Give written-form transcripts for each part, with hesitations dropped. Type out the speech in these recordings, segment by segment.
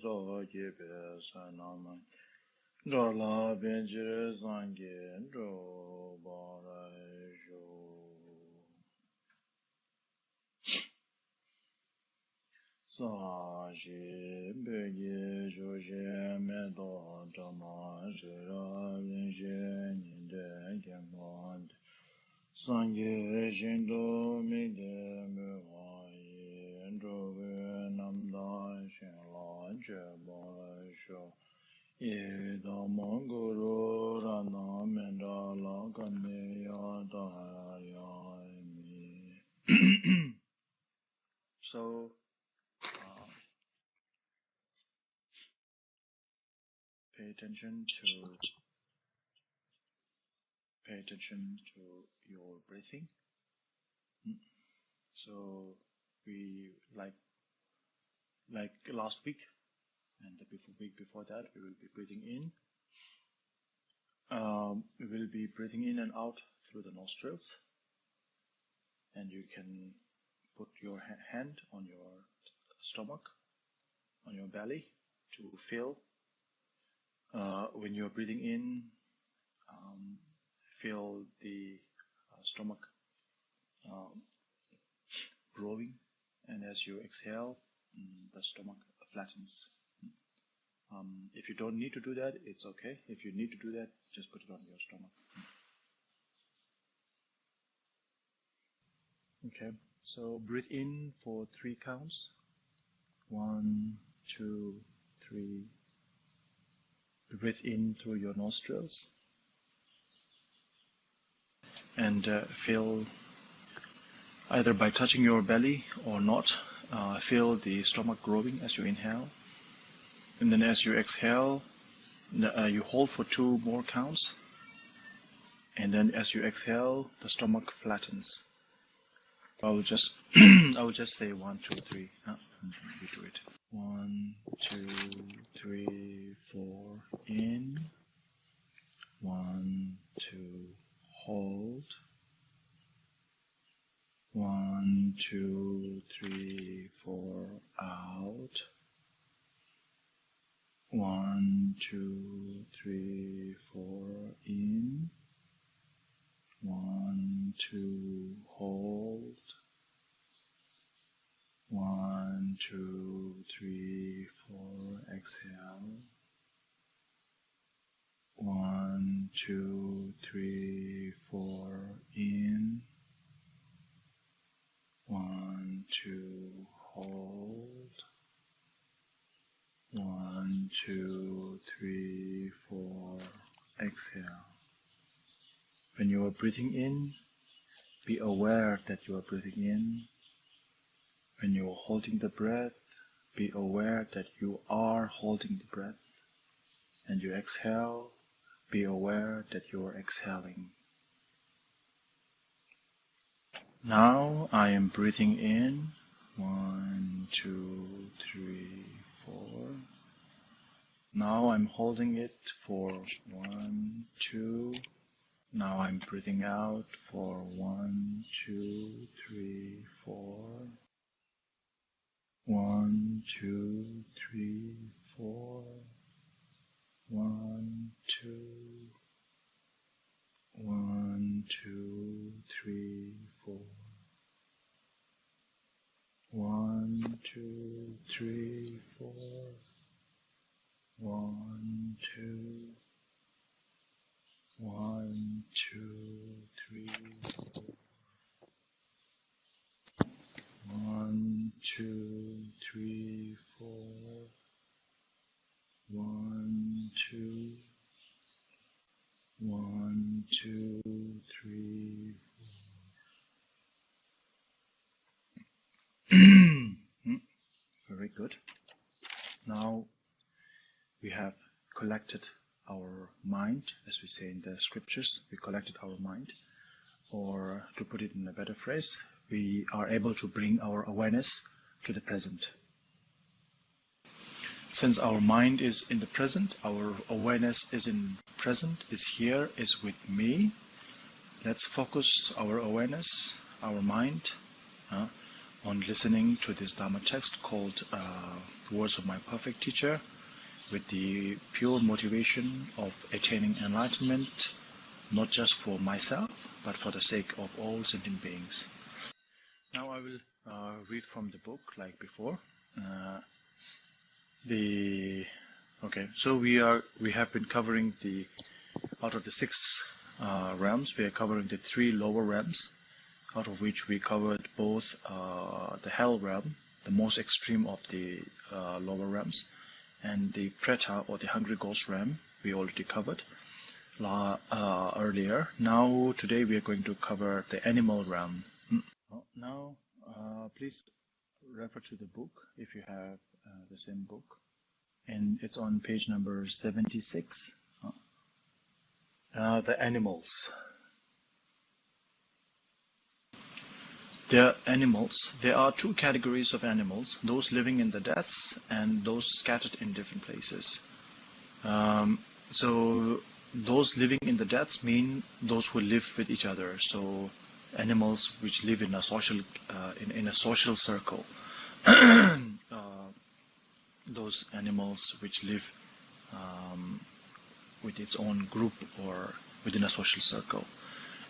So keep Sanama Dola Benjir Sangi Jo Barajo Saji Begi Joje Medo Dama Jira Benjir Ninde Gemond Sangi Jindo Mide Muai Ndroge Namda Shenla Jebara Ye Dhamma Guru Rana Menda Lakane Yadaya Mi. So, pay attention to your breathing. So we like last week and the week before that, we will be breathing in. We will be breathing in and out through the nostrils, and you can put your hand on your stomach, on your belly, to feel. When you're breathing in, feel the stomach growing, and as you exhale, the stomach flattens. If you don't need to do that, it's okay. If you need to do that, just put it on your stomach. Okay, so breathe in for 3 counts. 1, 2, 3. Breathe in through your nostrils and feel, either by touching your belly or not, feel the stomach growing as you inhale. And then as you exhale, you hold for 2 more counts. And then as you exhale, the stomach flattens. I will just say 1, 2, 3. We do it. 1, 2, 3, 4. In. 1, 2. Hold. 1, 2, 3, 4. Out. 1, 2, 3, 4. In. 1, 2. Hold. 1, 2, 3, 4. Exhale. 1, 2, 3, 4. In. 1, 2. Hold. 1, 2, 3, 4. Exhale. When you are breathing in, be aware that you are breathing in. When you are holding the breath, be aware that you are holding the breath. And you exhale, be aware that you are exhaling. Now I am breathing in. 1, 2, 3, 4. Now I'm holding it for 1, 2. Now I'm breathing out for 1, 2, 3, 4. 1, 2, 3, 4. 1, 2. 1, 2, 3, 4. 1, 2, 3, 4. 1, 2. 1, 2, 3, 4. 1, 2, 3, 4. 1, 2. 1, 2, 3, 4. Very good. Now we have collected our mind, as we say in the scriptures. We collected our mind, or to put it in a better phrase, we are able to bring our awareness to the present. Since our mind is in the present, our awareness is in present, is here, is with me. Let's focus our awareness, our mind, on listening to this Dharma text called Words of My Perfect Teacher, with the pure motivation of attaining enlightenment, not just for myself, but for the sake of all sentient beings. Now I will read from the book like before. So we have been covering out of the 6 realms, we are covering the 3 lower realms, out of which we covered both the hell realm, the most extreme of the lower realms, and the Preta, or the hungry ghost realm, we already covered earlier. Now today we are going to cover the animal realm. Now please refer to the book if you have the same book, and it's on page number 76. The animals. There are 2 categories of animals: those living in the depths and those scattered in different places. So those living in the depths mean those who live with each other. So animals which live in a social circle. Those animals which live with its own group or within a social circle.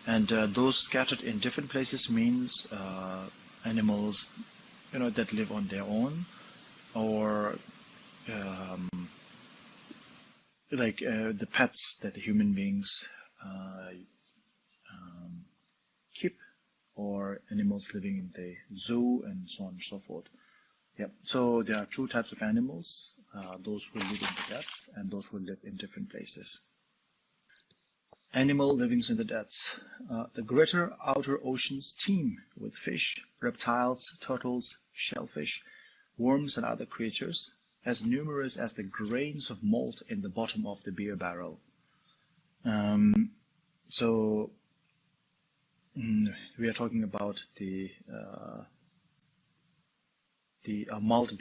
And those scattered in different places means animals, that live on their own, or like the pets that the human beings keep, or animals living in the zoo, and so on and so forth. Yep. So there are 2 types of animals: those who live in the depths and those who live in different places. Animal livings in the depths. The greater outer oceans teem with fish, reptiles, turtles, shellfish, worms, and other creatures, as numerous as the grains of malt in the bottom of the beer barrel. So we are talking about the malt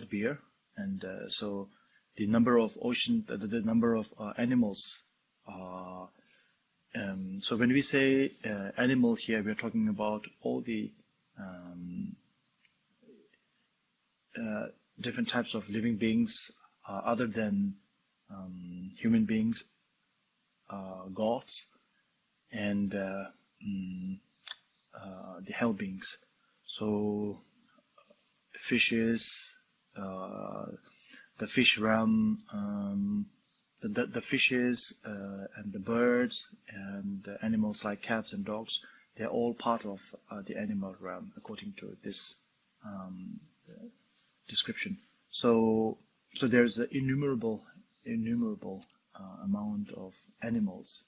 beer, and so the number of the number of animals. So when we say animal here, we are talking about all the different types of living beings other than human beings, gods, and the hell beings. So fishes, the fish realm, the fishes and the birds and animals like cats and dogs, they're all part of the animal realm according to this description. So there's an innumerable amount of animals,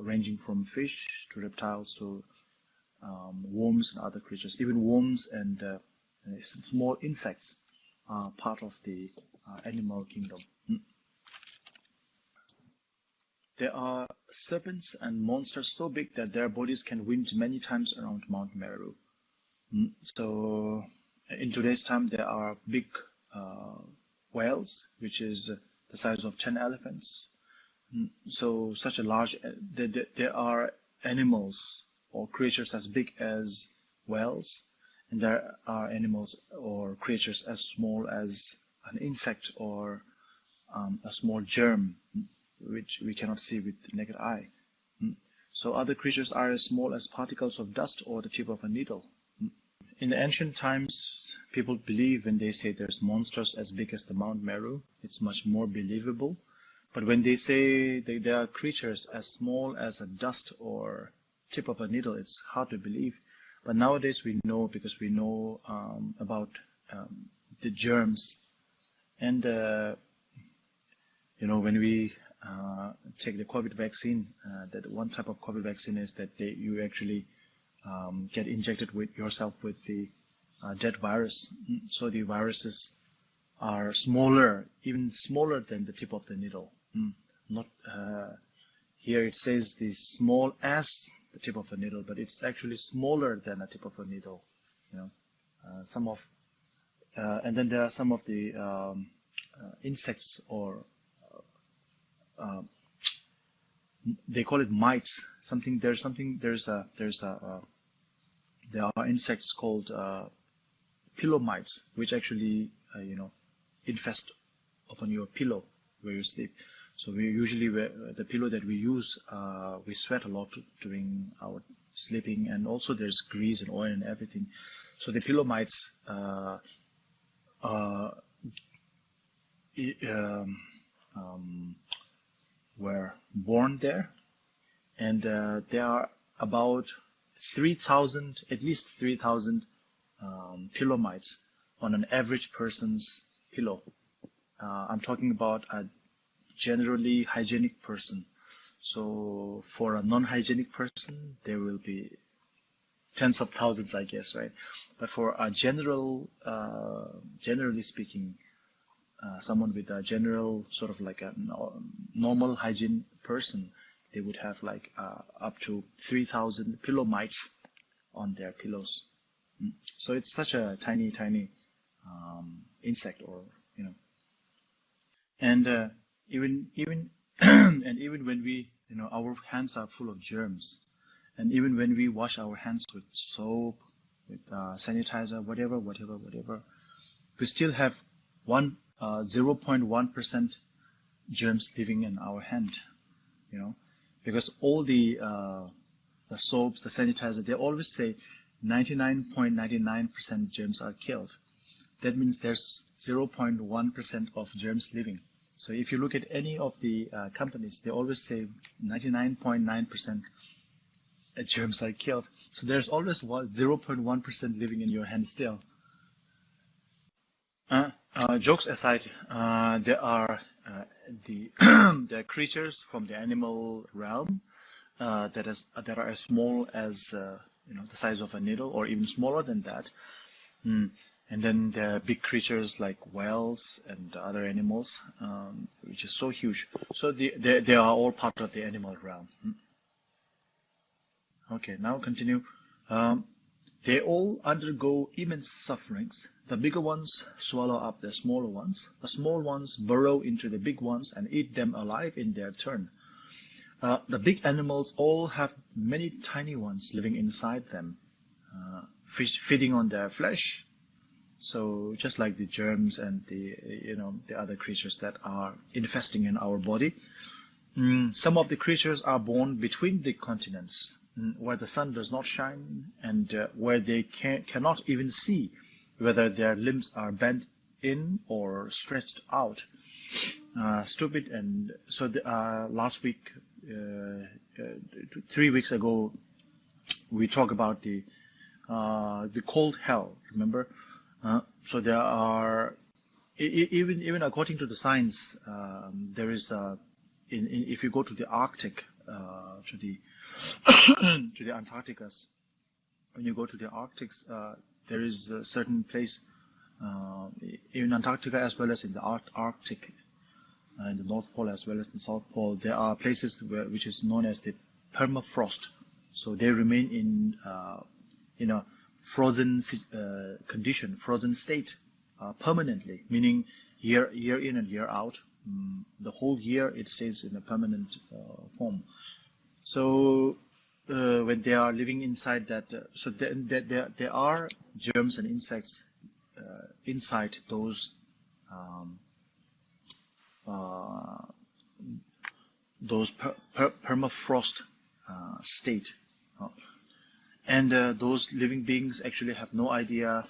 ranging from fish to reptiles to worms and other creatures. Even worms and small insects are part of the animal kingdom. There are serpents and monsters so big that their bodies can wind many times around Mount Meru. So in today's time, there are big whales, which is the size of 10 elephants. So such a large, there are animals or creatures as big as whales, and there are animals or creatures as small as an insect or a small germ, which we cannot see with the naked eye. So other creatures are as small as particles of dust or the tip of a needle. In the ancient times, people believe when they say there's monsters as big as the Mount Meru, it's much more believable. But when they say there are creatures as small as a dust or tip of a needle, it's hard to believe. But nowadays we know, because we know about the germs. And when we take the COVID vaccine, that one type of COVID vaccine is that you actually get injected with yourself with the dead virus. So the viruses are smaller, even smaller than the tip of the needle. Not here it says the small as the tip of a needle, but it's actually smaller than a tip of a needle. And then there are some of the insects, or they call it mites. There's there are insects called pillow mites, which actually infest upon your pillow where you sleep. So we usually the pillow that we use, we sweat a lot during our sleeping, and also there's grease and oil and everything. So the pillow mites were born there, and there are about 3,000, at least 3,000 pillow mites on an average person's pillow. I'm talking about a generally hygienic person. So for a non-hygienic person, there will be tens of thousands, I guess, right? But for a generally speaking, someone with a general sort of like a normal hygiene person, they would have like up to 3,000 pillow mites on their pillows. So it's such a tiny insect, or and even and even when we our hands are full of germs, and even when we wash our hands with soap, with sanitizer, whatever, we still have 0.1% germs living in our hand, because all the soaps, the sanitizer, they always say 99.99% germs are killed. That means there's 0.1% of germs living. So if you look at any of the companies, they always say 99.9% germs are killed. So there's always 0.1% living in your hand still. Jokes aside, there are there are creatures from the animal realm that are as small as the size of a needle, or even smaller than that. And then there are big creatures like whales and other animals, which is so huge. So they are all part of the animal realm. Okay, now continue. They all undergo immense sufferings. The bigger ones swallow up the smaller ones. The small ones burrow into the big ones and eat them alive in their turn. The big animals all have many tiny ones living inside them, feeding on their flesh. So just like the germs and the other creatures that are infesting in our body, some of the creatures are born between the continents, where the sun does not shine, and where they cannot even see whether their limbs are bent in or stretched out. Stupid. And so last week, 3 weeks ago, we talked about the cold hell. Remember? So there are even according to the science, there is if you go to the Arctic, to the to the Antarcticas, when you go to the Arctics, there is a certain place in Antarctica as well as in the Arctic, in the North Pole as well as the South Pole. There are places which is known as the permafrost. So they remain in a frozen condition, frozen state, permanently, meaning year in and year out. The whole year it stays in a permanent form. So when they are living inside that, so there are germs and insects inside those permafrost state. And those living beings actually have no idea.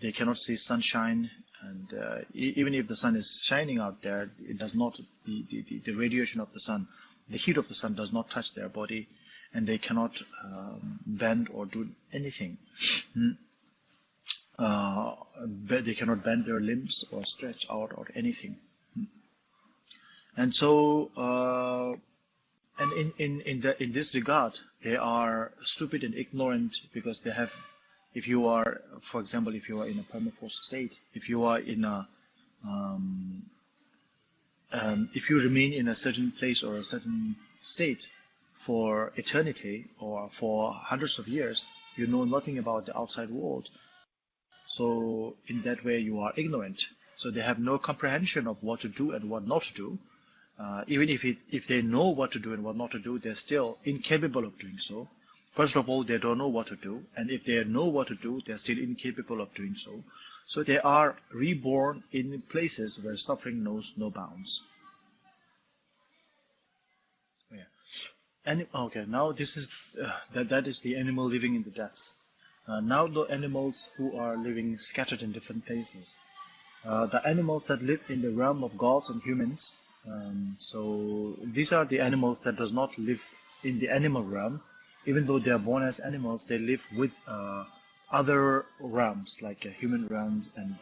They cannot see sunshine, and even if the sun is shining out there, it does not. The radiation of the sun, the heat of the sun, does not touch their body, and they cannot bend or do anything. They cannot bend their limbs or stretch out or anything. And so. And in this regard, they are stupid and ignorant, because they have, if you are, for example, if you are in a permafrost state, if you are in a, if you remain in a certain place or a certain state for eternity or for hundreds of years, you know nothing about the outside world. So in that way, you are ignorant. So they have no comprehension of what to do and what not to do. Even if they know what to do and what not to do, they're still incapable of doing so. First of all, they don't know what to do, and if they know what to do, they're still incapable of doing so. So they are reborn in places where suffering knows no bounds. Yeah. And okay, now this is that is the animal living in the depths. Now the animals who are living scattered in different places. The animals that live in the realm of gods and humans. So these are the animals that does not live in the animal realm. Even though they are born as animals, they live with other realms like human realms and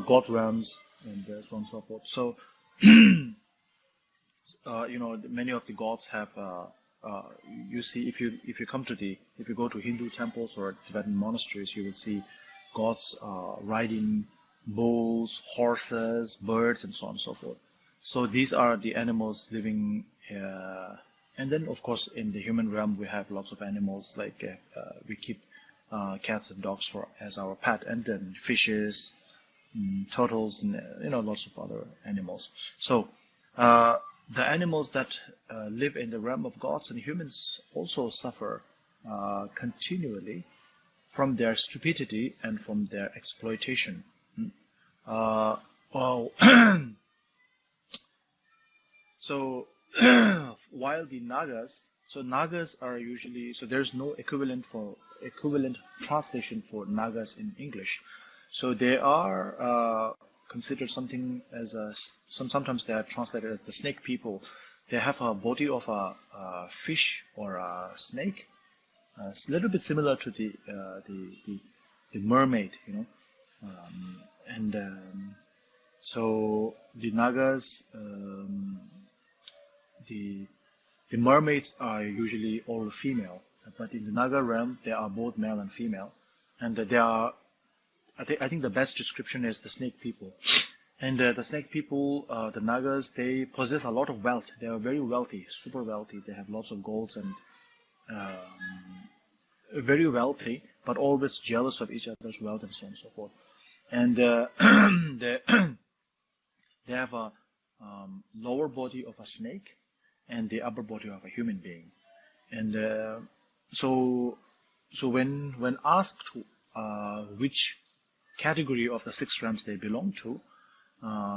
god realms and so on and so forth. So many of the gods have. You see, if you go to Hindu temples or Tibetan monasteries, you will see gods riding bulls, horses, birds, and so on and so forth. So these are the animals living. And then, of course, in the human realm, we have lots of animals like we keep cats and dogs as our pet, and then fishes, turtles, and lots of other animals. So the animals that live in the realm of gods and humans also suffer continually from their stupidity and from their exploitation. Well, so while the Nagas, so Nagas are usually, so there's no equivalent translation for Nagas in English. So they are considered something as sometimes they are translated as the snake people. They have a body of a fish or a snake. It's a little bit similar to the mermaid, so the Nagas, the mermaids are usually all female, but in the Naga realm they are both male and female, and they are. I think the best description is the snake people. And the snake people, the Nagas, they possess a lot of wealth. They are very wealthy, super wealthy. They have lots of golds and very wealthy, but always jealous of each other's wealth and so on and so forth. And they have a lower body of a snake and the upper body of a human being. And so when asked which category of the six realms they belong to,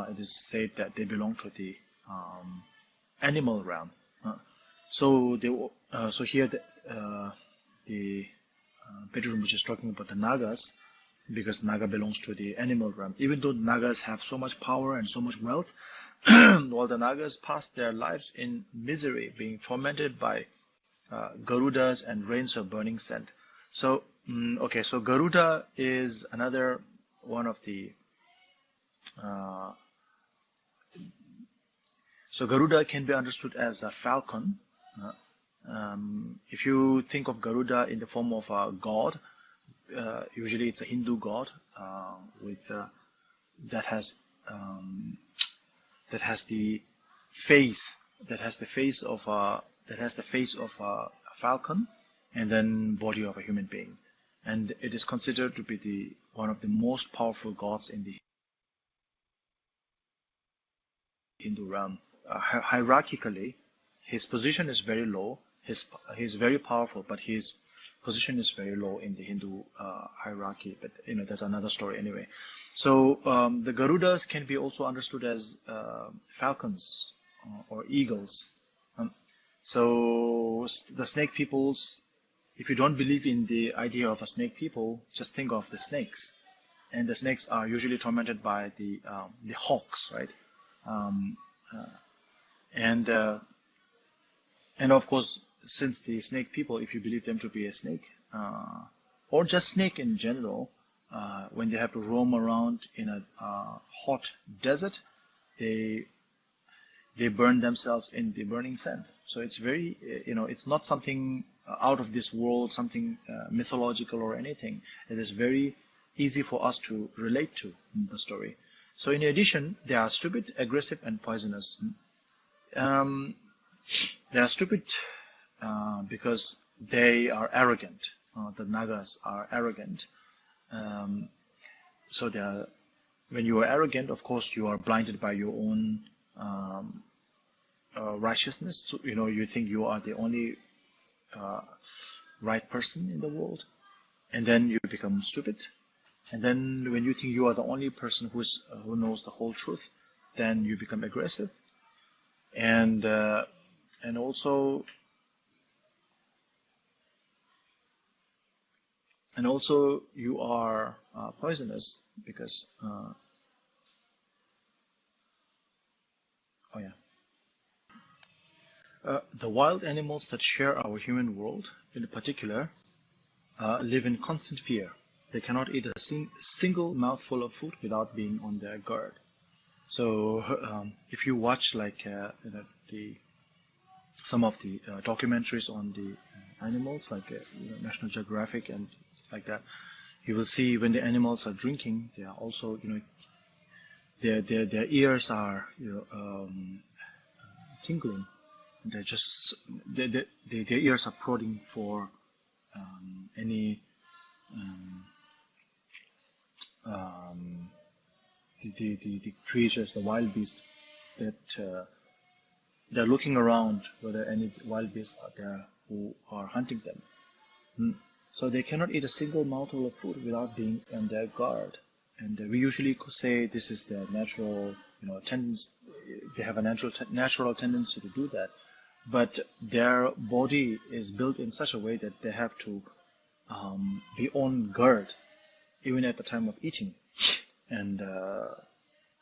it is said that they belong to the animal realm. So here the Pedro Rinpoche is talking about the Nagas, because Naga belongs to the animal realm. Even though Nagas have so much power and so much wealth, while the Nagas pass their lives in misery, being tormented by Garudas and rains of burning sand. So so Garuda is another one of the. So Garuda can be understood as a falcon. If you think of Garuda in the form of a god, usually it's a Hindu god with that has the face of a falcon, and then body of a human being, and it is considered to be one of the most powerful gods in the Hindu realm. Hierarchically, his position is very low. He's very powerful, but his position is very low in the Hindu hierarchy. But that's another story anyway. So the Garudas can be also understood as falcons or eagles. So the snake peoples, if you don't believe in the idea of a snake people, just think of the snakes. And the snakes are usually tormented by the hawks, right? And of course, since the snake people, if you believe them to be a snake, or just snake in general, when they have to roam around in a hot desert, they burn themselves in the burning sand. So it's very, it's not something out of this world, something mythological or anything. It is very easy for us to relate to in the story. So in addition, they are stupid, aggressive, and poisonous. They are stupid because they are arrogant. The Nagas are arrogant. So when you are arrogant, of course, you are blinded by your own righteousness. So, you think you are the only right person in the world, and then you become stupid. And then when you think you are the only person who knows the whole truth, then you become aggressive, and also you are poisonous, because the wild animals that share our human world, in particular, live in constant fear. They cannot eat a single mouthful of food without being on their guard. So if you watch some of the documentaries on the animals, like National Geographic and like that, you will see when the animals are drinking, they are also, their ears are tingling. They're just their ears are prodding for any the creatures, the wild beasts that they're looking around, whether any wild beasts are there who are hunting them. So they cannot eat a single mouthful of food without being on their guard. And we usually say this is their natural, tendency. They have a natural tendency to do that. But their body is built in such a way that they have to be on guard even at the time of eating. And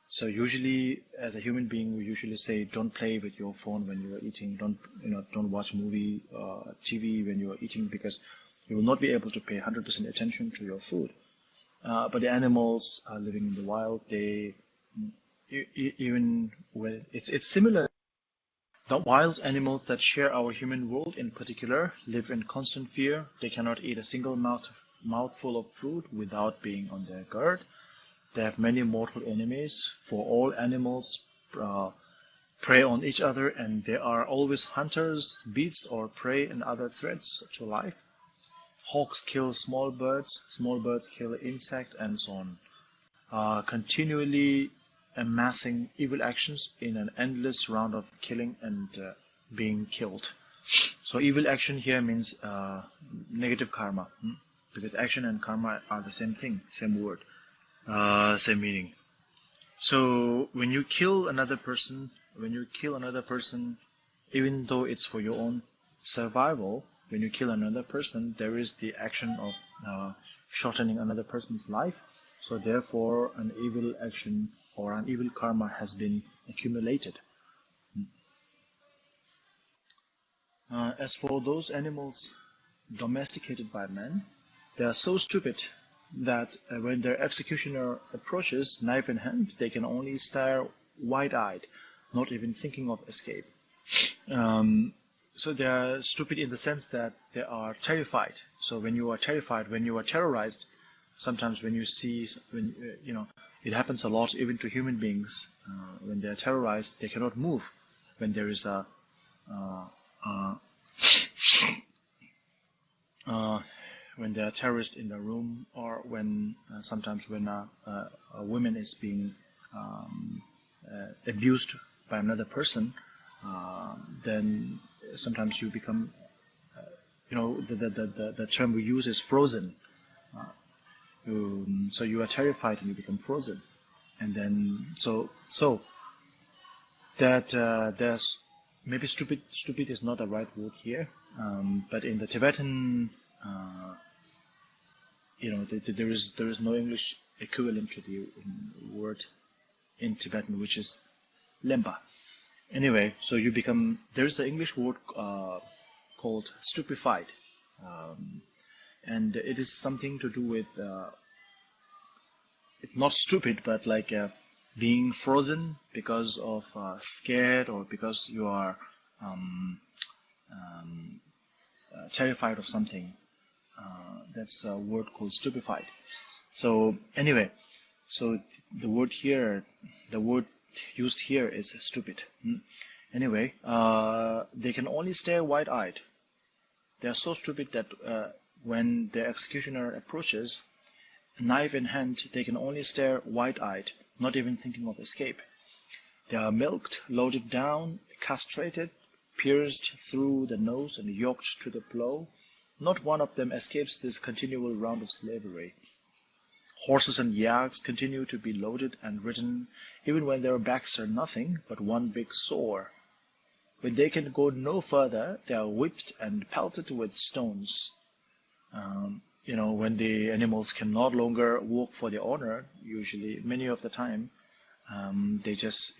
so usually, as a human being, we usually say, don't play with your phone when you are eating. Don't watch movie, TV when you are eating, because you will not be able to pay 100% attention to your food. But the animals living in the wild, they even when it's similar. The wild animals that share our human world, in particular, live in constant fear. They cannot eat a single mouthful of food without being on their guard. They have many mortal enemies, for all animals prey on each other, and they are always hunters, beasts or prey, and other threats to life. Hawks kill small birds kill insects, and so on, continually amassing evil actions in an endless round of killing and being killed. So evil action here means negative karma, because action and karma are the same thing, same word, same meaning. So when you kill another person, even though it's for your own survival, when you kill another person, there is the action of shortening another person's life. So therefore, an evil action or an evil karma has been accumulated. As for those animals domesticated by man, they are so stupid that when their executioner approaches, knife in hand, they can only stare wide-eyed, not even thinking of escape. So they are stupid in the sense that they are terrified. So when you are terrified, when you are terrorized, sometimes when you see, it happens a lot even to human beings. When they are terrorized, they cannot move. When there is when there are terrorists in the room, or when sometimes when a woman is being abused by another person, then sometimes you become, the term we use is frozen. So you are terrified and you become frozen, and then so that there's maybe stupid is not the right word here, but in the Tibetan, there is no English equivalent to the word in Tibetan, which is lemba. Anyway, so you become, there is an English word called stupefied. And it is something to do with, it's not stupid, but like being frozen because of scared, or because you are terrified of something. That's a word called stupefied. So anyway, so the word used here is stupid. Anyway, they can only stare wide-eyed. They are so stupid that when the executioner approaches, knife in hand, they can only stare wide-eyed, not even thinking of escape. They are milked, loaded down, castrated, pierced through the nose and yoked to the plow, Not one of them escapes this continual round of slavery. Horses and yaks continue to be loaded and ridden, even when their backs are nothing but one big sore. When they can go no further, they are whipped and pelted with stones. When the animals can no longer walk for their owner, usually, many of the time, they just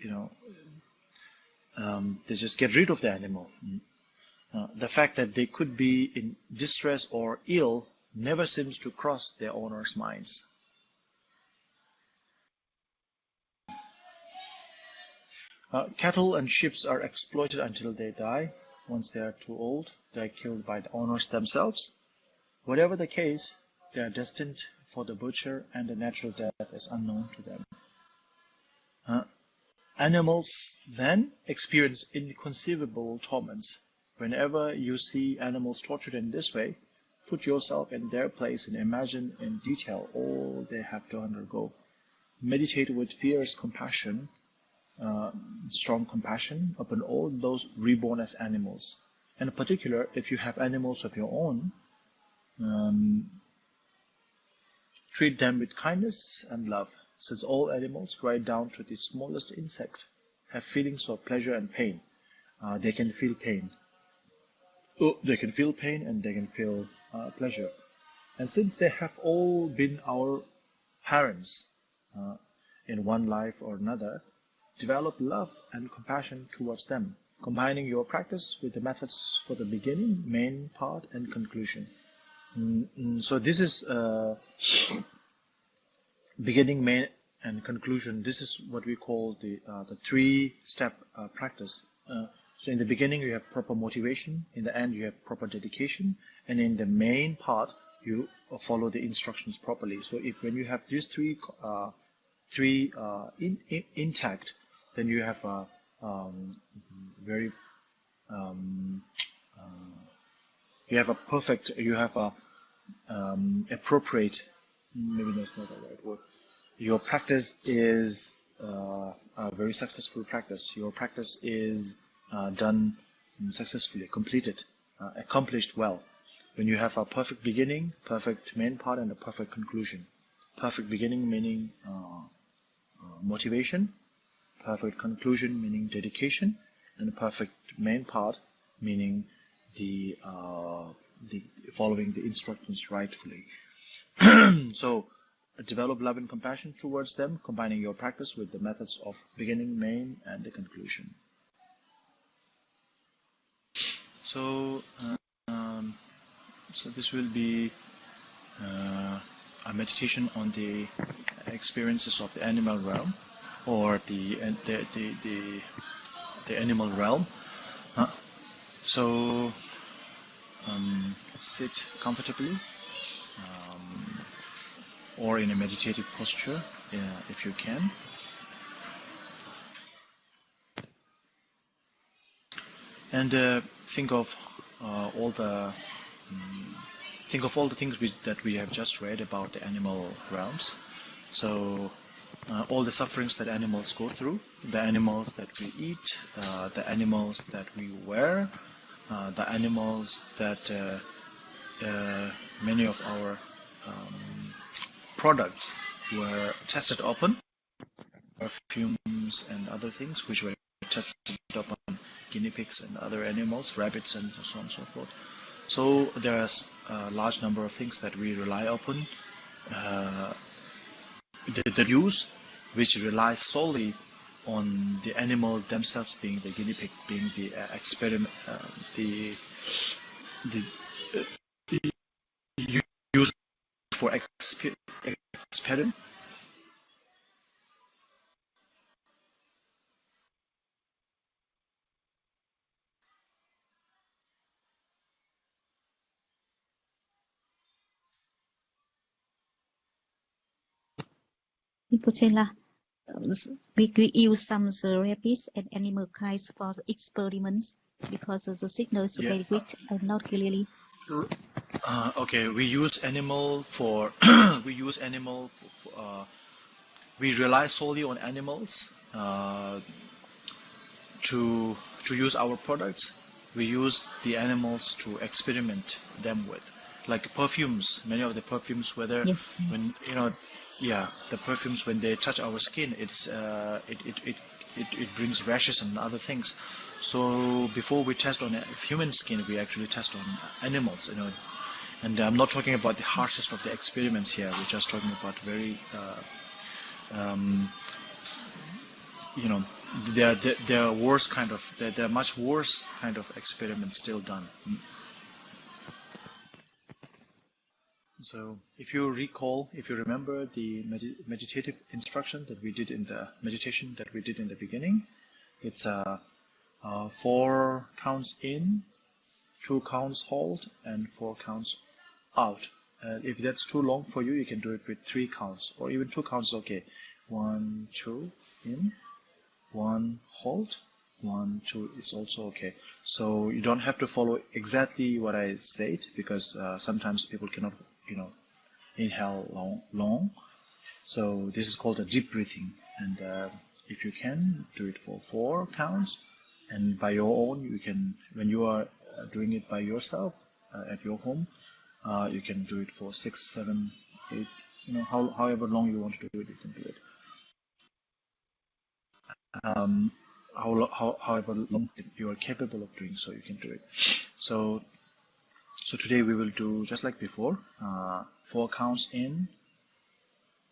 get rid of the animal. The fact that they could be in distress or ill never seems to cross their owners' minds. Cattle and sheep are exploited until they die. Once they are too old, they are killed by the owners themselves. Whatever the case, they are destined for the butcher, and the natural death is unknown to them. Animals then experience inconceivable torments. Whenever you see animals tortured in this way, put yourself in their place and imagine in detail all they have to undergo. Meditate with fierce compassion, strong compassion upon all those reborn as animals. And in particular, if you have animals of your own, treat them with kindness and love, since all animals, right down to the smallest insect, have feelings of pleasure and pain. They can feel pain. They can feel pain and they can feel pleasure. And since they have all been our parents in one life or another, develop love and compassion towards them, combining your practice with the methods for the beginning, main part, and conclusion. So this is beginning, main, and conclusion. This is what we call the three-step practice. So in the beginning, you have proper motivation. In the end, you have proper dedication. And in the main part, you follow the instructions properly. So when you have these three intact, then you have a very appropriate. Maybe that's not the right word. Your practice is a very successful practice. Your practice is done successfully, completed, accomplished well. When you have a perfect beginning, perfect main part, and a perfect conclusion. Perfect beginning meaning motivation, perfect conclusion meaning dedication, and a perfect main part meaning the following the instructions rightfully. So develop love and compassion towards them, combining your practice with the methods of beginning, main, and the conclusion. So this will be a meditation on the experiences of the animal realm, or the animal realm. So sit comfortably, or in a meditative posture, if you can. And think of all the things that we have just read about the animal realms. So all the sufferings that animals go through, the animals that we eat, the animals that we wear, the animals that many of our products were tested upon, perfumes and other things which were tested upon guinea pigs and other animals, rabbits and so on and so forth. So there's a large number of things that we rely upon, the use which relies solely on the animal themselves, being the guinea pig, being the experiment, the use for experiment. We use some rabbits and animal kinds for experiments because the signal is very weak and not clearly. Okay, we use animal for we rely solely on animals to use our products, we use the animals to experiment them with, like perfumes. Many of the perfumes, whether Yes. when the perfumes, when they touch our skin, it brings rashes and other things. So before we test on human skin, we actually test on animals. And I'm not talking about the harshest of the experiments here. We're just talking about very there are worse kind of, there are much worse kind of experiments still done. So if you remember the meditative instruction that we did in the meditation that we did in the beginning, it's 4 counts in, 2 counts hold, and 4 counts out. If that's too long for you, you can do it with 3 counts, or even 2 counts is okay. 1, 2 in, 1 hold, 1, 2 is also okay. So you don't have to follow exactly what I said, because sometimes people cannot inhale long. So this is called a deep breathing, and if you can do it for 4 counts, and by your own, you can, when you are doing it by yourself at your home, you can do it for 6, 7, 8, however long you want to do it, you can do it. However long you are capable of doing so, you can do it. So today we will do just like before, 4 counts in,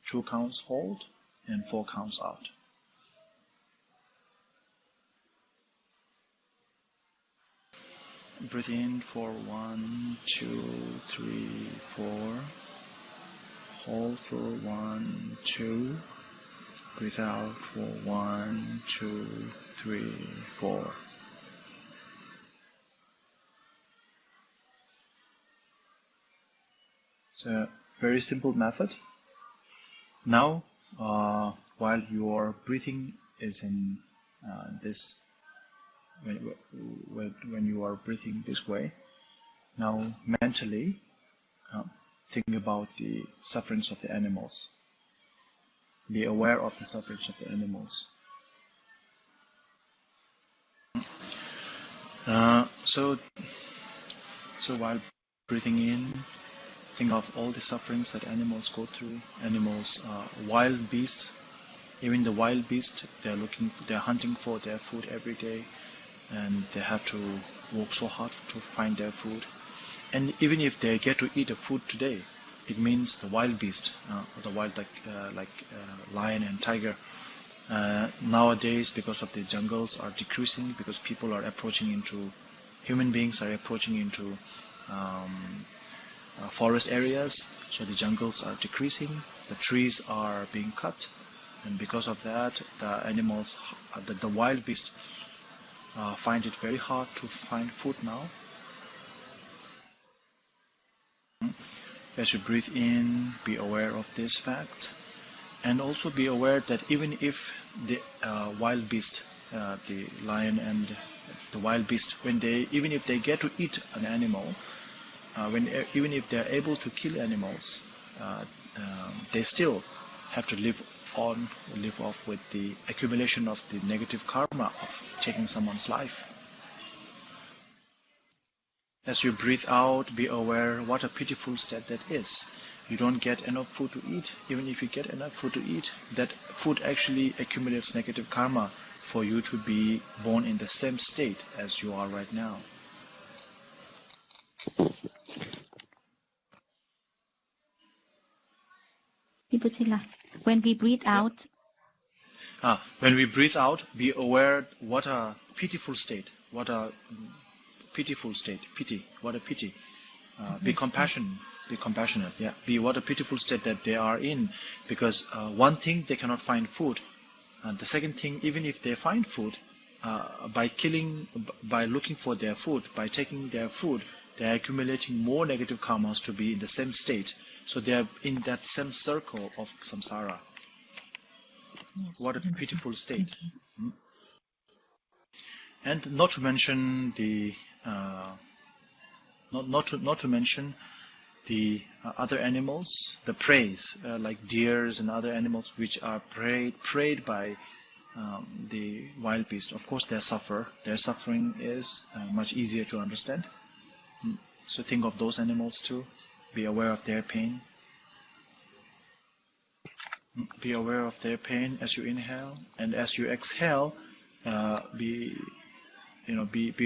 2 counts hold, and 4 counts out. Breathe in for 1, 2, 3, 4. Hold for 1, 2. Breathe out for 1, 2, 3, 4. It's a very simple method. Now, while your breathing is in this, when you are breathing this way, now mentally think about the sufferings of the animals. Be aware of the sufferings of the animals. So while breathing in, think of all the sufferings that animals go through. Animals, wild beasts, even the wild beasts, they're hunting for their food every day, and they have to work so hard to find their food. And even if they get to eat the food today, it means the wild beast, the wild like lion and tiger, nowadays, because of the jungles are decreasing, because people are approaching into, human beings are approaching into forest areas, so the jungles are decreasing, the trees are being cut, and because of that, the animals, the wild beasts find it very hard to find food now. As you breathe in, be aware of this fact, and also be aware that even if the wild beast, the lion and the wild beast, even if they get to eat an animal, even if they are able to kill animals, they still have to live off with the accumulation of the negative karma of taking someone's life. As you breathe out, be aware what a pitiful state that is. You don't get enough food to eat. Even if you get enough food to eat, that food actually accumulates negative karma for you to be born in the same state as you are right now. When we breathe out, when we breathe out, be aware what a pitiful state, what a pitiful state, pity, what a pity. Be compassionate, yeah. Be what a pitiful state that they are in, because one thing, they cannot find food, and the second thing, even if they find food, by looking for their food, by taking their food, they are accumulating more negative karmas to be in the same state. So they are in that same circle of samsara. Yes, what a pitiful state. Okay. And not to mention the not to mention the other animals, the prey, like deers and other animals which are preyed by the wild beast. Of course, they suffer. Their suffering is much easier to understand. So think of those animals too. Be aware of their pain. Be aware of their pain as you inhale, and as you exhale, be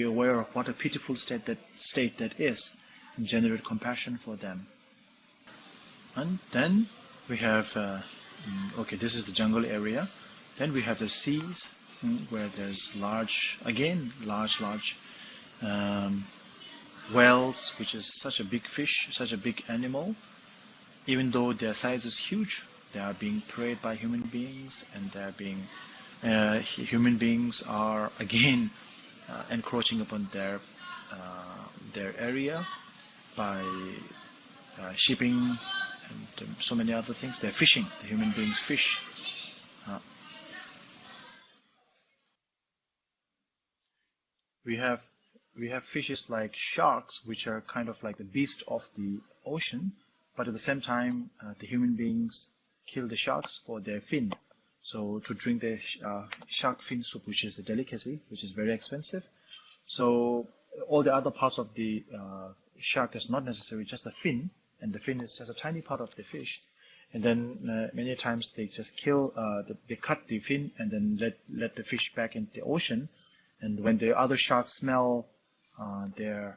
aware of what a pitiful state that is, and generate compassion for them. And then we have, this is the jungle area. Then we have the seas, where there's large whales, which is such a big fish, such a big animal. Even though their size is huge, they are being preyed by human beings, and human beings are again encroaching upon their area by shipping and so many other things. They're fishing. The human beings fish. We have fishes like sharks, which are kind of like the beast of the ocean, but at the same time, the human beings kill the sharks for their fin. So to drink the shark fin soup, which is a delicacy, which is very expensive. So all the other parts of the shark is not necessary, just the fin, and the fin is just a tiny part of the fish. And then many times they just kill, they cut the fin and then let the fish back into the ocean. And when the other sharks smell the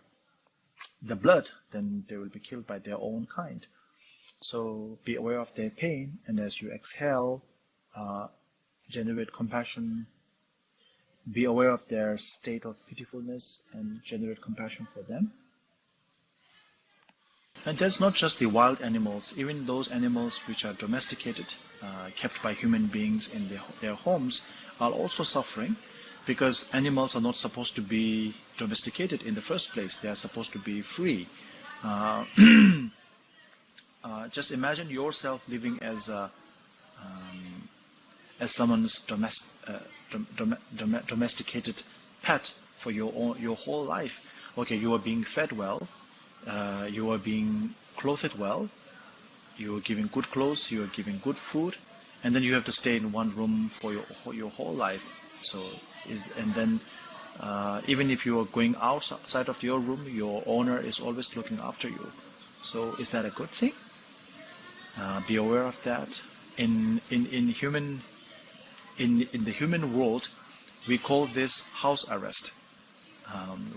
blood, then they will be killed by their own kind. So be aware of their pain, and as you exhale, generate compassion. Be aware of their state of pitifulness and generate compassion for them. And that's not just the wild animals, even those animals which are domesticated, kept by human beings in their homes, are also suffering, because animals are not supposed to be domesticated in the first place. They are supposed to be free. Just imagine yourself living as someone's domesticated pet for your whole life. Okay, you are being fed well, you are being clothed well, you are giving good clothes, you are giving good food, and then you have to stay in one room for your whole life. So, and then even if you are going outside of your room, your owner is always looking after you. So, is that a good thing? Be aware of that. In the human world, we call this house arrest.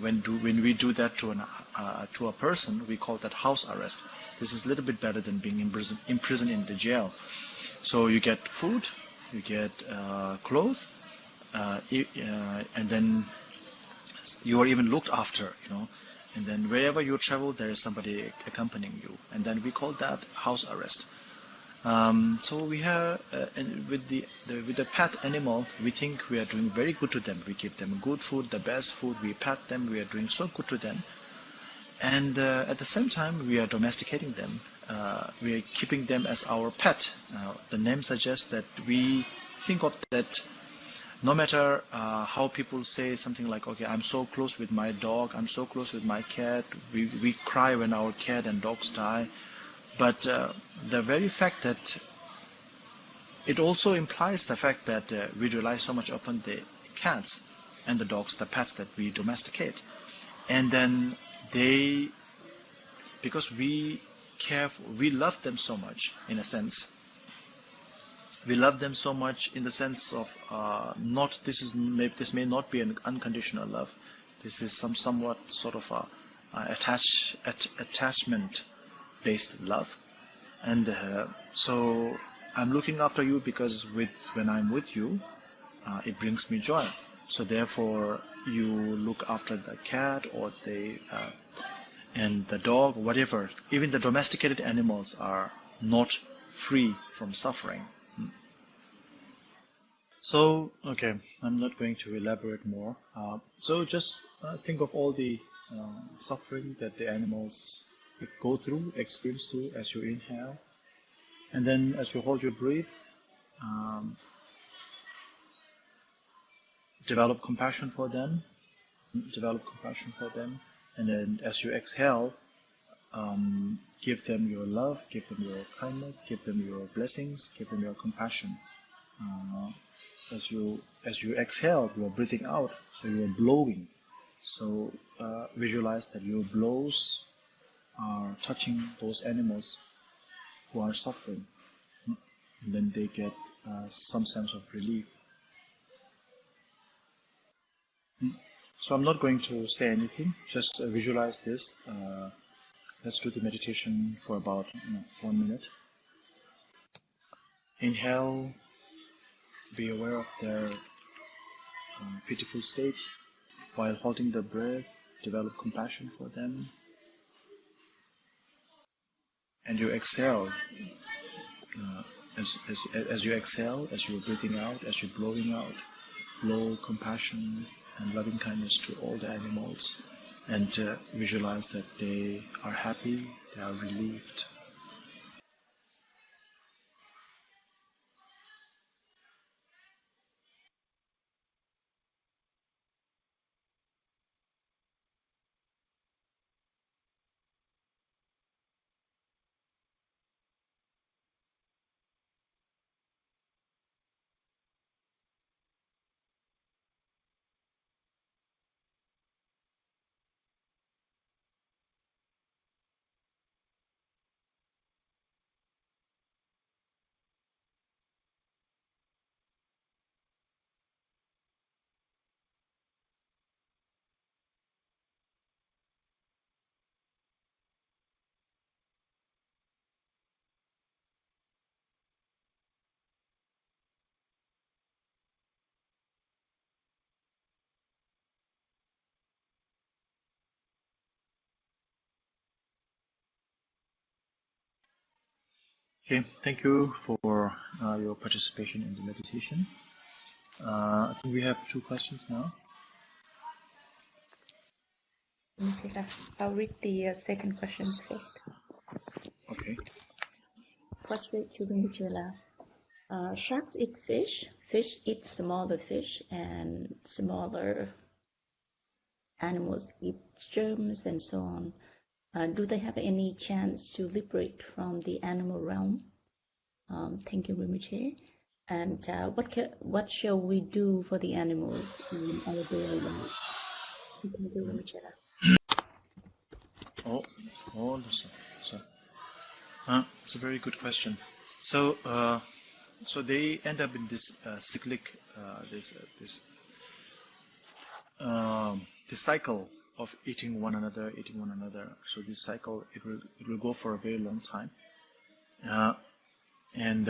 When we do that to a person, we call that house arrest. This is a little bit better than being imprisoned in the jail. So you get food, you get clothes, and then you are even looked after, And then wherever you travel, there is somebody accompanying you, and then we call that house arrest. So we have, with the pet animal, we think we are doing very good to them. We give them good food, the best food. We pet them. We are doing so good to them, and at the same time, we are domesticating them. We are keeping them as our pet. The name suggests that we think of that. No matter how people say something like, okay, I'm so close with my dog, I'm so close with my cat, we cry when our cat and dogs die, but the very fact that it also implies the fact that we rely so much upon the cats and the dogs, the pets that we domesticate, and then because we love them so much, in a sense. We love them so much in the sense of this may not be an unconditional love. This is somewhat sort of attachment-based love, and so I'm looking after you because when I'm with you, it brings me joy. So therefore, you look after the cat or and the dog, whatever. Even the domesticated animals are not free from suffering. So, okay, I'm not going to elaborate more. So just think of all the suffering that the animals go through, experience through as you inhale. And then as you hold your breath, develop compassion for them. And then as you exhale, give them your love, give them your kindness, give them your blessings, give them your compassion. as you exhale, you are breathing out, so you are blowing. So visualize that your blows are touching those animals who are suffering, and then they get some sense of relief. So I'm not going to say anything, just visualize this. Let's do the meditation for about 1 minute. Inhale, be aware of their pitiful state. While holding the breath, develop compassion for them. And you exhale. As you exhale, as you're breathing out, as you're blowing out, blow compassion and loving kindness to all the animals. And visualize that they are happy, they are relieved. Okay, thank you for your participation in the meditation. I think we have 2 questions now. I'll read the second questions first. Okay. Prostrate to Rinpoche. Sharks eat fish. Fish eat smaller fish, and smaller animals eat germs and so on. Do they have any chance to liberate from the animal realm? Thank you, Rinpoche. And what shall we do for the animals in our daily life? Thank you, Rinpoche. It's a very good question. So they end up in this cyclic, this cycle of eating one another. So this cycle, it will go for a very long time, and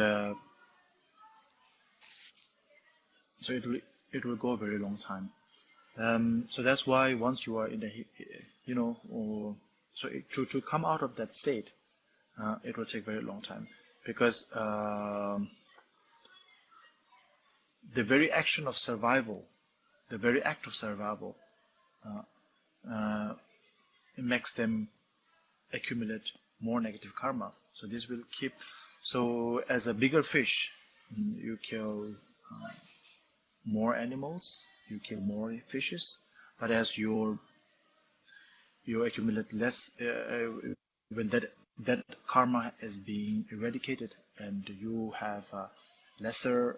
so it will go a very long time. So that's why once you are in the, to come out of that state, it will take very long time, because the very action of survival, the very act of survival, it makes them accumulate more negative karma. So this will keep. So as a bigger fish, you kill more animals, you kill more fishes, but as you accumulate less, when that karma is being eradicated, and you have lesser,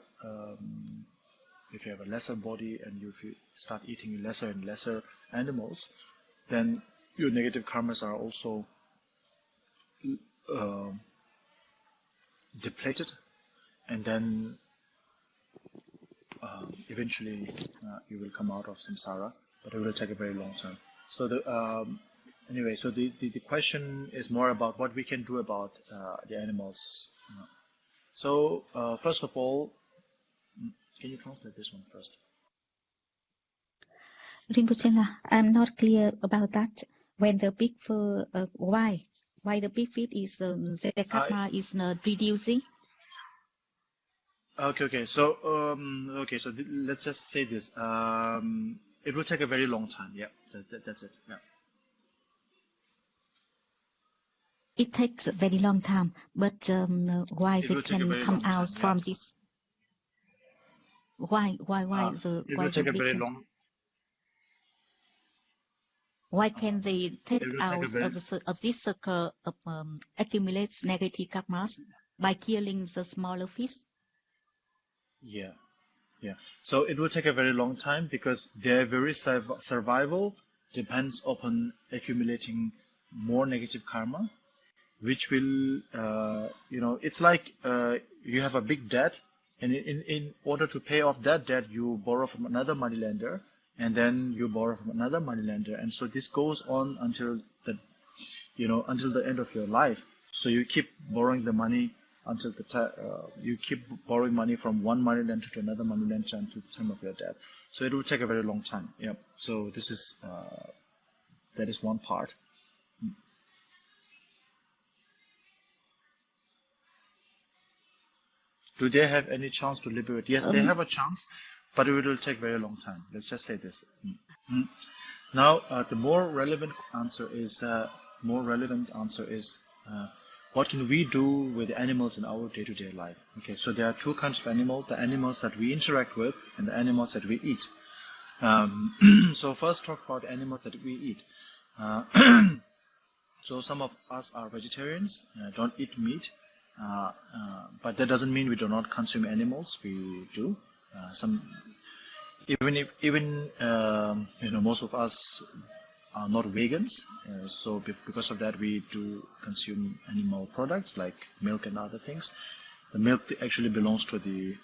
if you have a lesser body, and if you start eating lesser and lesser animals, then your negative karmas are also depleted, and then eventually you will come out of samsara, but it will take a very long time. So anyway, so the question is more about what we can do about the animals. So first of all, can you translate this one first? Rinpoche, I'm not clear about that. When the big why the big feet is the karma is reducing? Okay. So let's just say this. It will take a very long time. Yeah, that's it. Yeah. It takes a very long time, but why they can come out from this? Why it will take a very long. Why can they take out of this circle of accumulates negative karmas by killing the smaller fish? Yeah. Yeah. So it will take a very long time because their very survival depends upon accumulating more negative karma, which will, it's like you have a big debt, and in order to pay off that debt, you borrow from another moneylender, and then you borrow from another moneylender, and so this goes on until until the end of your life. So you keep borrowing the money until you keep borrowing money from one moneylender to another moneylender until the time of your death. So it will take a very long time. Yeah. So this is that is one part. Do they have any chance to liberate? Yes, they have a chance, but it will take very long time. Let's just say this. Now, the more relevant answer is what can we do with animals in our day-to-day life? Okay, so there are two kinds of animals: the animals that we interact with and the animals that we eat. So first, talk about animals that we eat. So some of us are vegetarians, don't eat meat, but that doesn't mean we do not consume animals. We do. Even most of us are not vegans, so because of that we do consume animal products like milk and other things. The milk actually belongs to the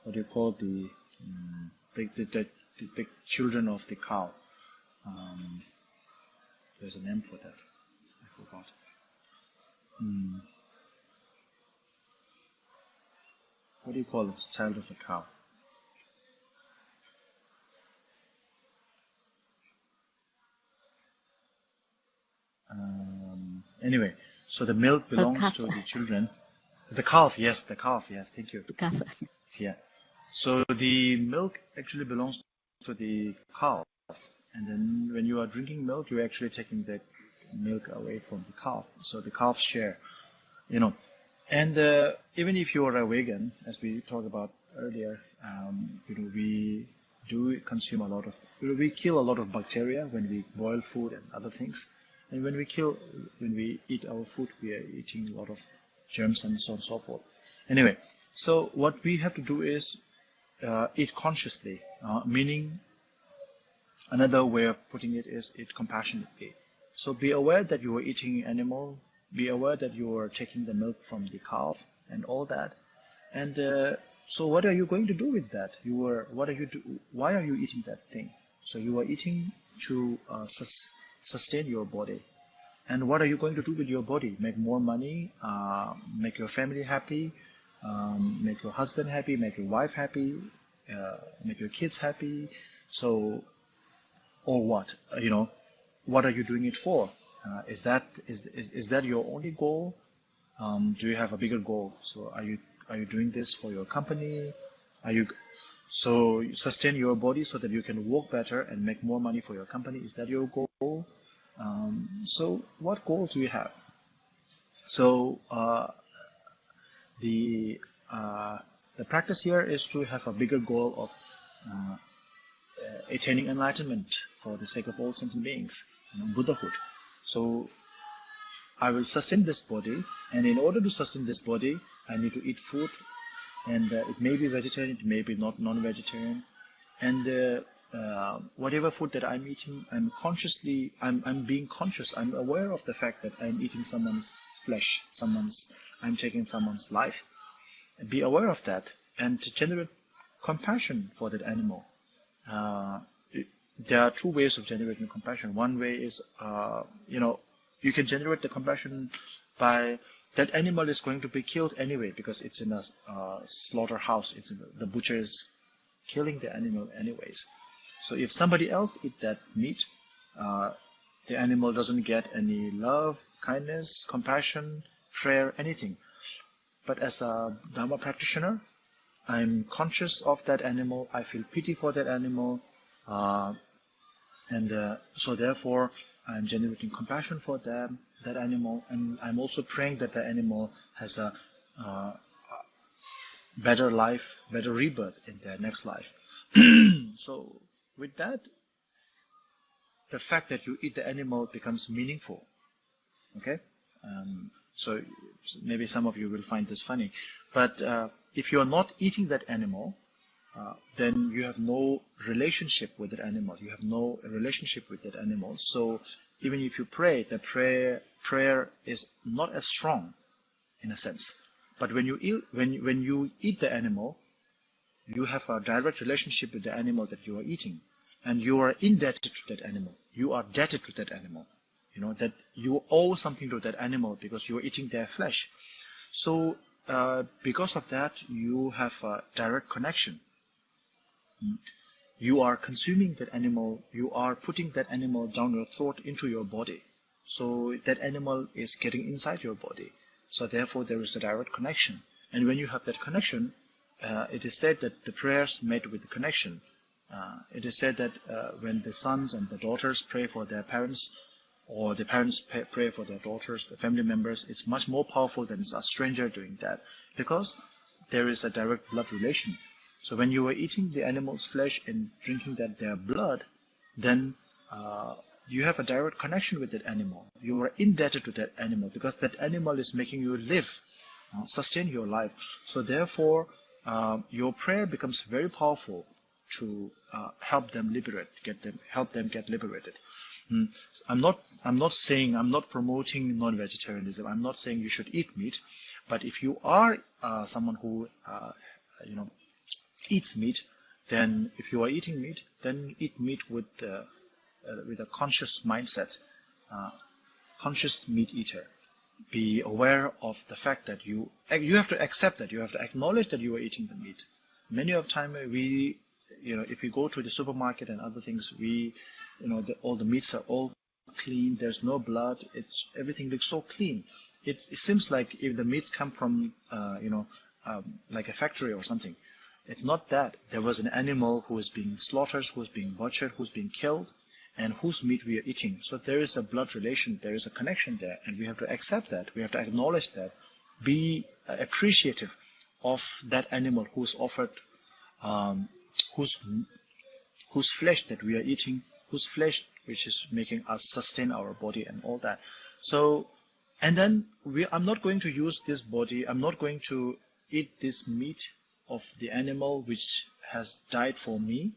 what do you call the big children of the cow. There's a name for that. I forgot. What do you call it? Child of a cow. Anyway, so the milk belongs to the children. The calf, yes, thank you. The calf. Yeah. So the milk actually belongs to the calf. And then when you are drinking milk, you're actually taking the milk away from the calf. So the calf share, And even if you are a vegan, as we talked about earlier, we do consume we kill a lot of bacteria when we boil food and other things. And when we eat our food, we are eating a lot of germs and so on and so forth. Anyway, so what we have to do is eat consciously, meaning another way of putting it is eat compassionately. So be aware that you are eating animal, be aware that you are taking the milk from the calf and all that. And so what are you going to do with that? Why are you eating that thing? So you are eating to sustain your body. And what are you going to do with your body? Make more money, make your family happy, make your husband happy, make your wife happy, make your kids happy. So, or what? What are you doing it for? Is that your only goal? Do you have a bigger goal? So are you doing this for your company? So sustain your body so that you can work better and make more money for your company? Is that your goal? So what goals do you have? So the practice here is to have a bigger goal of attaining enlightenment for the sake of all sentient beings, Buddhahood. So I will sustain this body, and in order to sustain this body, I need to eat food, and it may be vegetarian, it may be not non-vegetarian, and whatever food that I'm eating, I'm being conscious, I'm aware of the fact that I'm eating someone's flesh, I'm taking someone's life. Be aware of that, and to generate compassion for that animal. There are two ways of generating compassion. One way is, you can generate the compassion by that animal is going to be killed anyway because it's in a slaughterhouse. The butcher is killing the animal anyways. So if somebody else eat that meat, the animal doesn't get any love, kindness, compassion, prayer, anything. But as a Dharma practitioner, I'm conscious of that animal. I feel pity for that animal. And so therefore, I'm generating compassion for that animal. And I'm also praying that the animal has a better life, better rebirth in their next life. So with that, the fact that you eat the animal becomes meaningful. Okay? So maybe some of you will find this funny. But if you're not eating that animal, then you have no relationship with that animal. You have no relationship with that animal. So even if you pray, the prayer is not as strong, in a sense. But when you eat the animal, you have a direct relationship with the animal that you are eating, and you are indebted to that animal. You are debted to that animal. You know that you owe something to that animal because you are eating their flesh. So because of that, you have a direct connection. You are consuming that animal. You are putting that animal down your throat into your body. So that animal is getting inside your body. So therefore, there is a direct connection. And when you have that connection, it is said that the prayers made with the connection. It is said that when the sons and the daughters pray for their parents, or the parents pray for their daughters, the family members, it's much more powerful than a stranger doing that, because there is a direct blood relation. So when you are eating the animal's flesh and drinking their blood, then you have a direct connection with that animal. You are indebted to that animal because that animal is making you live, sustain your life. So therefore, your prayer becomes very powerful to help them help them get liberated. I'm not promoting non-vegetarianism. I'm not saying you should eat meat, but if you are someone who eats meat, then if you are eating meat, then eat meat with a conscious mindset, conscious meat eater. Be aware of the fact that you have to accept that, you have to acknowledge that you are eating the meat. Many of the time if we go to the supermarket and other things, all the meats are all clean. There's no blood. Everything looks so clean. It seems like if the meats come from like a factory or something. It's not that. There was an animal who is being slaughtered, who is being butchered, who's being killed, and whose meat we are eating. So there is a blood relation, there is a connection there, and we have to accept that. We have to acknowledge that. Be appreciative of that animal who's offered, whose flesh that we are eating, whose flesh which is making us sustain our body and all that. So, and then I'm not going to use this body. I'm not going to eat this meat of the animal which has died for me,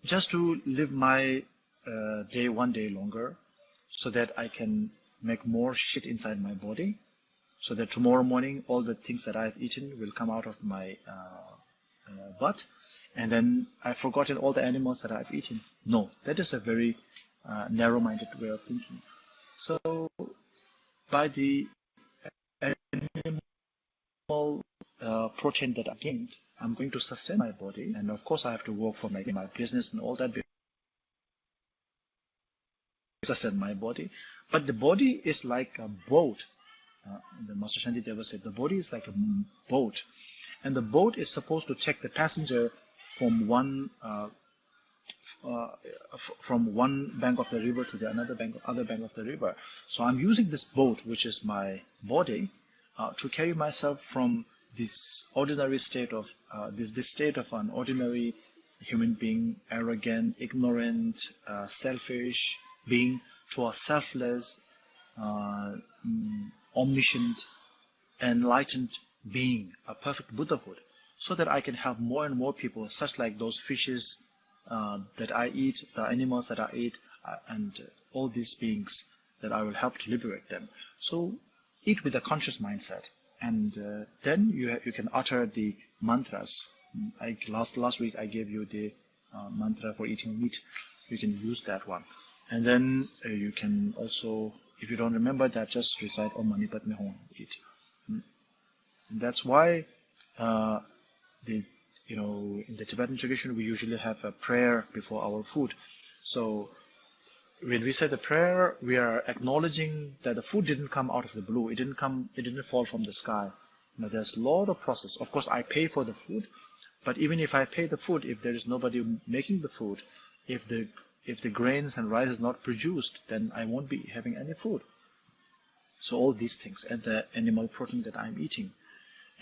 just to live my day one day longer, so that I can make more shit inside my body, so that tomorrow morning all the things that I've eaten will come out of my butt, and then I've forgotten all the animals that I've eaten. No, that is a very narrow-minded way of thinking. So by the animal protein that I gained, I'm going to sustain my body, and of course I have to work for my business and all that, sustain my body. But the body is like a boat. The Master Shantideva said the body is like a boat, and the boat is supposed to take the passenger from one bank of the river to the other bank of the river. So I'm using this boat, which is my body, to carry myself from this ordinary state of this state of an ordinary human being, arrogant, ignorant, selfish being, to a selfless, omniscient, enlightened being, a perfect Buddhahood, so that I can help more and more people, such like those fishes that I eat, the animals that I eat, and all these beings, that I will help to liberate them. So eat with a conscious mindset, and then you can utter the mantras. Last week I gave you the mantra for eating meat. You can use that one, and then you can also, if you don't remember that, just recite Om Mani Padme Hum. Eat. And that's why in the Tibetan tradition we usually have a prayer before our food. So when we say the prayer, we are acknowledging that the food didn't come out of the blue. It didn't fall from the sky. There's a lot of process. Of course, I pay for the food, but even if I pay the food, if there is nobody making the food, if the grains and rice is not produced, then I won't be having any food. So all these things, and the animal protein that I'm eating.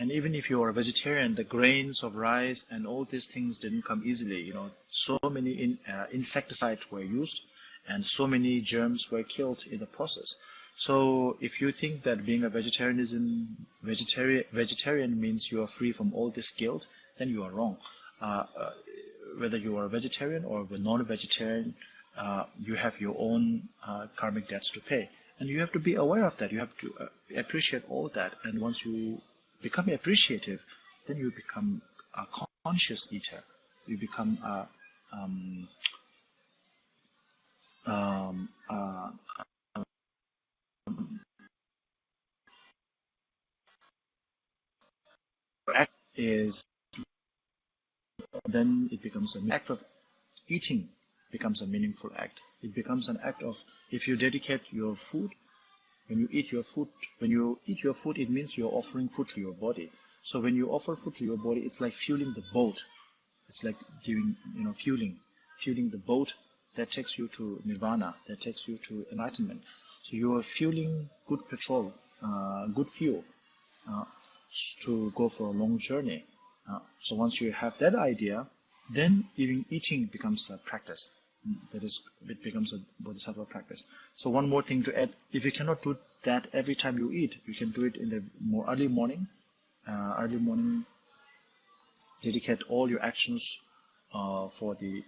And even if you are a vegetarian, the grains of rice and all these things didn't come easily. You know, so many insecticides were used, and so many germs were killed in the process. So if you think that being a vegetarian means you are free from all this guilt, then you are wrong. Whether you are a vegetarian or a non-vegetarian, you have your own karmic debts to pay, and you have to be aware of that. You have to appreciate all that, and once you become appreciative, then you become a conscious eater. You become a act is then it becomes an act of eating becomes a meaningful act. It becomes an act of, if you dedicate your food, when you eat your food, it means you're offering food to your body. So when you offer food to your body, it's like fueling the boat. It's like giving, fueling the boat that takes you to nirvana, that takes you to enlightenment. So you are fueling good petrol, good fuel to go for a long journey. So once you have that idea, then even eating becomes a practice. That is, it becomes a bodhisattva practice. So one more thing to add: if you cannot do that every time you eat, you can do it in the more early morning. Dedicate all your actions for the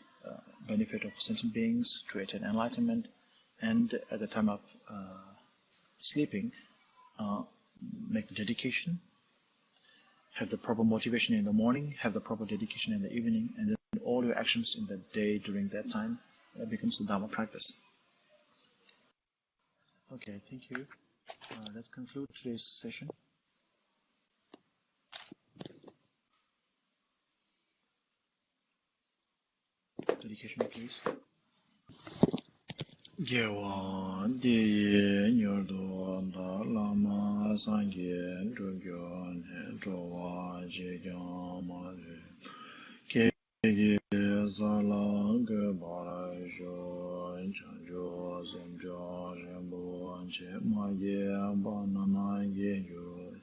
benefit of sentient beings to attain enlightenment, and at the time of sleeping, make the dedication. Have the proper motivation in the morning, have the proper dedication in the evening, and then all your actions in the day during that time becomes the Dharma practice. Okay, thank you. Let's conclude today's session. Dedication, please. Gewa diye nyordo da lama sangye drogyo ne drowa jegyo ma re kege zala ge bara jo chanjo semjo rembo anche ma ye banana ye yo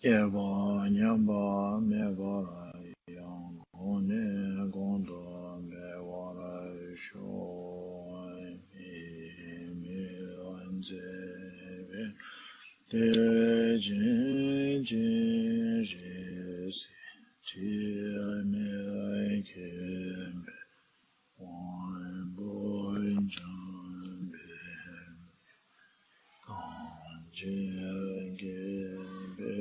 ye ba nyamba me bara yang one gondo me wara sho de jin jin jis ti me kem one boy jan kan jin ge be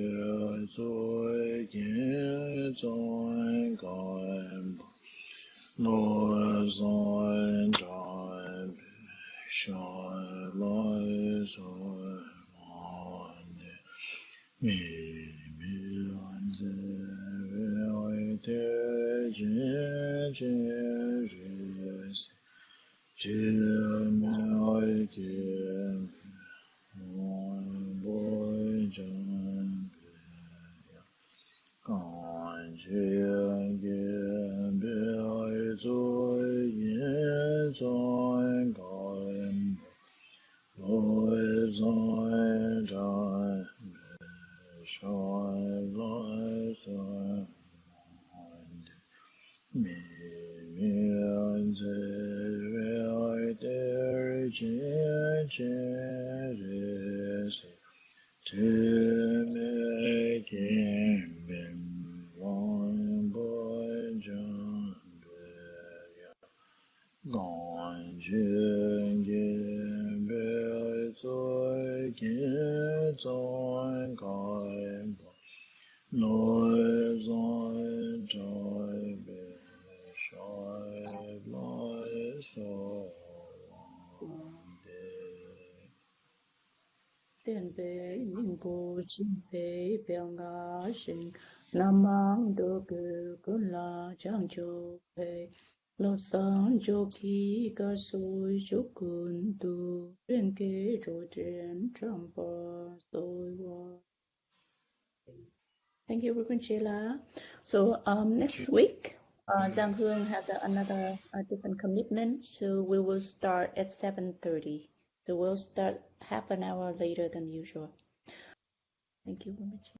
zoi ge zoi gan lo zoi jan shy lies on me on the boy John to make him one boy John gone jing be so get on gone noise on joy be shy lies so Tiên bế nhìn bồ chim bế bèo ngã sinh nam mang đô cử cử la trang chô bế lột sáng chô kỳ ca sôi chô cùn tu tuyên kế trô trên trang bà sôi hoa. Thank you, Rinpoche. So next week, Giang Hương has another different commitment, so we will start at 7:30. So we'll start half an hour later than usual. Thank you, Rinpoche.